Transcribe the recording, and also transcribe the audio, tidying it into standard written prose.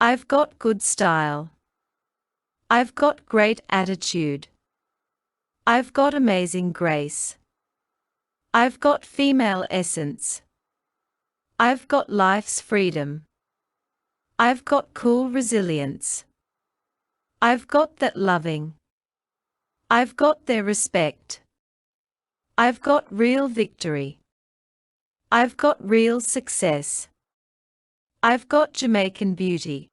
I've got good style. I've got great attitude. I've got amazing grace. I've got female essence. I've got life's freedom. I've got cool resilience. I've got that loving. I've got their respect. I've got real victory. I've got real success. I've got Jamaican beauty.